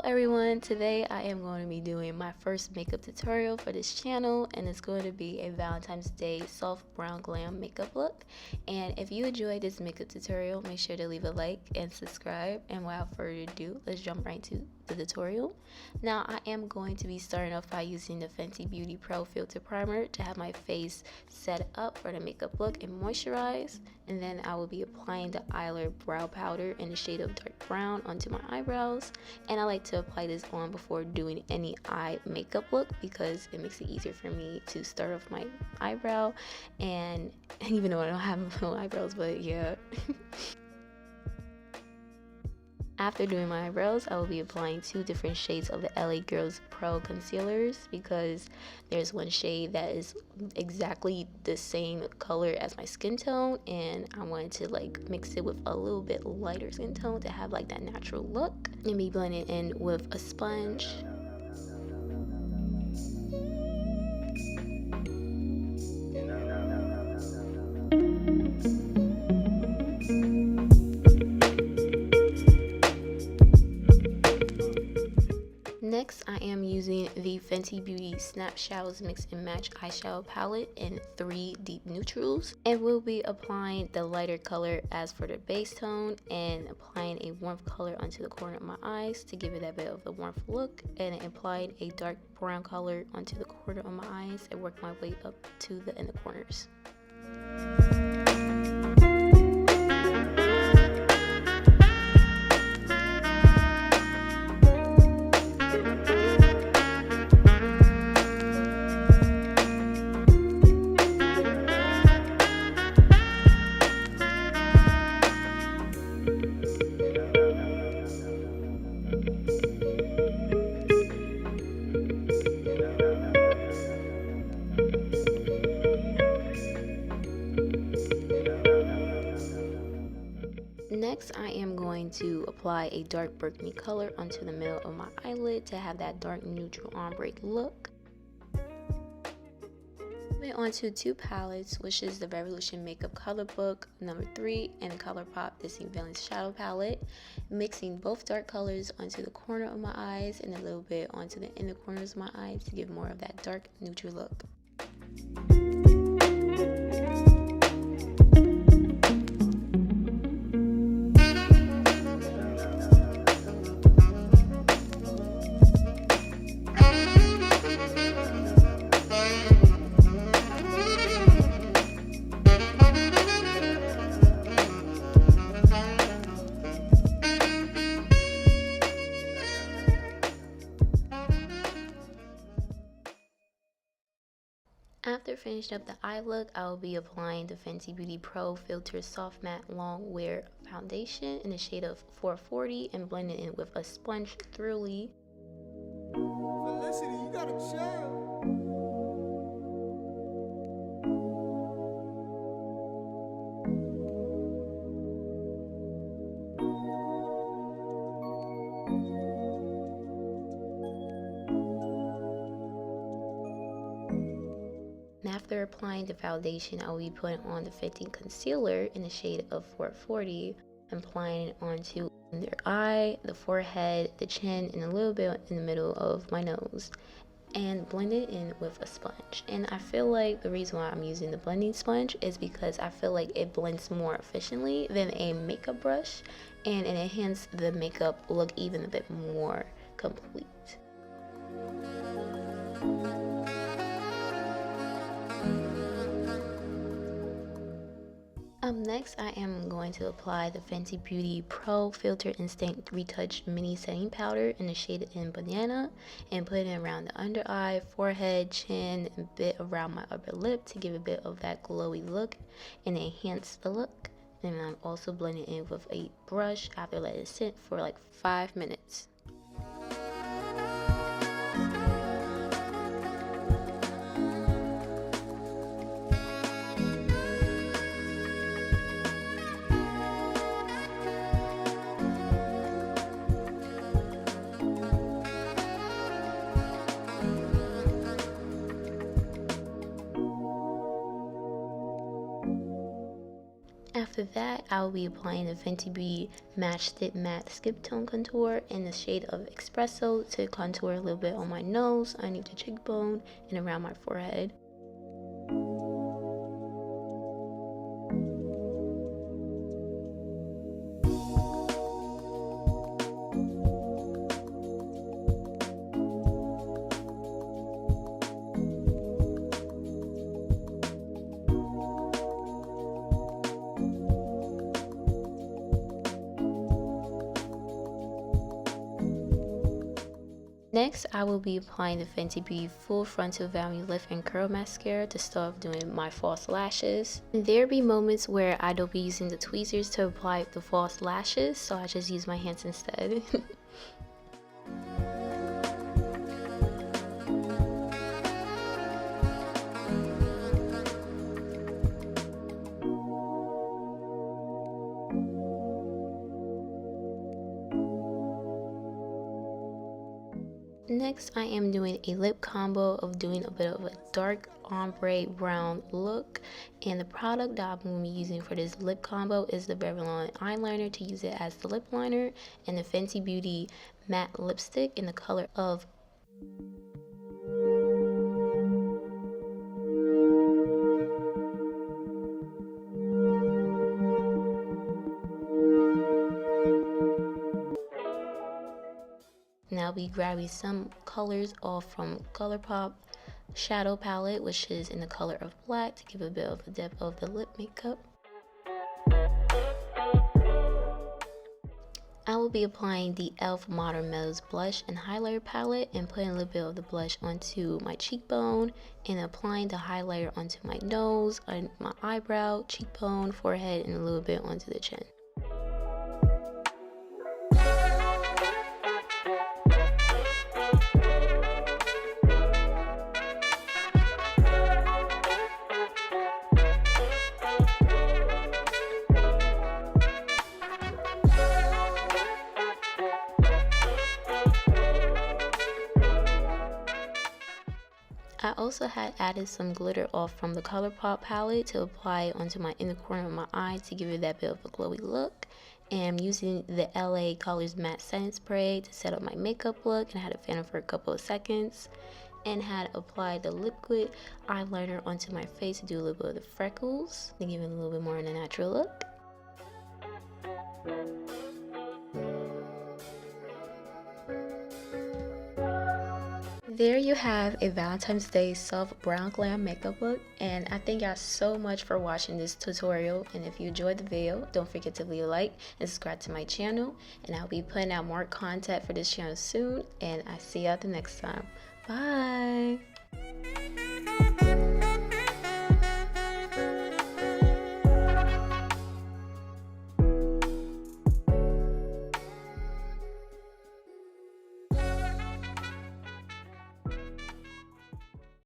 everyone, today I am going to be doing my first makeup tutorial for this channel, and it's going to be a Valentine's Day soft brown glam makeup look. And if you enjoyed this makeup tutorial, make sure to leave a like and subscribe, and without further ado, let's jump right to the tutorial. Now I am going to be starting off by using the Fenty Beauty Pro Filter Primer to have my face set up for the makeup look and moisturize, and then I will be applying the Eyeliner brow powder in the shade of dark brown onto my eyebrows. And I like to apply this on before doing any eye makeup look because it makes it easier for me to start off my eyebrow, and even though I don't have no eyebrows, but yeah. After doing my eyebrows, I will be applying two different shades of the LA Girls Pro concealers because there's one shade that is exactly the same color as my skin tone, and I wanted to like mix it with a little bit lighter skin tone to have like that natural look, and be blending in with a sponge. Next, I am using the Fenty Beauty Snap Shadows Mix and Match eyeshadow palette in 3 deep neutrals, and we'll be applying the lighter color as for the base tone and applying a warmth color onto the corner of my eyes to give it that bit of the warmth look, and applying a dark brown color onto the corner of my eyes and work my way up to the inner corners. Next, I am going to apply a dark burgundy color onto the middle of my eyelid to have that dark neutral ombre look. Moving on to 2 palettes, which is the Revolution Makeup Color Book number 3 and the ColourPop Disney Villains Shadow Palette. Mixing both dark colors onto the corner of my eyes and a little bit onto the inner corners of my eyes to give more of that dark neutral look. After finishing up the eye look, I will be applying the Fenty Beauty Pro Filter Soft Matte Long Wear Foundation in the shade of 440 and blending it with a sponge thoroughly. Felicity, you gotta chill. After applying the foundation, I will be putting on the Fenty concealer in the shade of 440 and applying it onto the eye, the forehead, the chin, and a little bit in the middle of my nose, and blend it in with a sponge. And I feel like the reason why I'm using the blending sponge is because I feel like it blends more efficiently than a makeup brush, and it enhances the makeup look even a bit more complete. Next, I am going to apply the Fenty Beauty Pro Filter Instant Retouch Mini Setting Powder in the shade in Banana and put it around the under eye, forehead, chin, and a bit around my upper lip to give a bit of that glowy look and enhance the look. And I'm also blending it with a brush after letting it sit for like 5 minutes. After that, I will be applying the Fenty Beauty Match Stip Matte Skip Tone Contour in the shade of Espresso to contour a little bit on my nose, underneath the cheekbone, and around my forehead. Next, I will be applying the Fenty Beauty Full Frontal Value Lift and Curl Mascara to start off doing my false lashes. And there be moments where I don't be using the tweezers to apply the false lashes, so I just use my hands instead. Next, I am doing a lip combo of doing a bit of a dark ombre brown look, and the product that I'm going to be using for this lip combo is the Revlon eyeliner to use it as the lip liner, and the Fenty Beauty matte lipstick in the color of Now I'll be grabbing some colors off from ColourPop shadow palette, which is in the color of black, to give a bit of the depth of the lip makeup. I will be applying the e.l.f. Modern Meadows blush and highlighter palette and putting a little bit of the blush onto my cheekbone and applying the highlighter onto my nose, on my eyebrow, cheekbone, forehead, and a little bit onto the chin. I also had added some glitter off from the ColourPop palette to apply onto my inner corner of my eye to give it that bit of a glowy look. And I'm using the LA Colors Matte Setting Spray to set up my makeup look, and I had it fan for a couple of seconds. And had applied the liquid eyeliner onto my face to do a little bit of the freckles to give it a little bit more of a natural look. There you have a Valentine's Day soft brown glam makeup look, and I thank y'all so much for watching this tutorial. And if you enjoyed the video, don't forget to leave a like and subscribe to my channel, and I'll be putting out more content for this channel soon, and I see y'all the next time. Bye.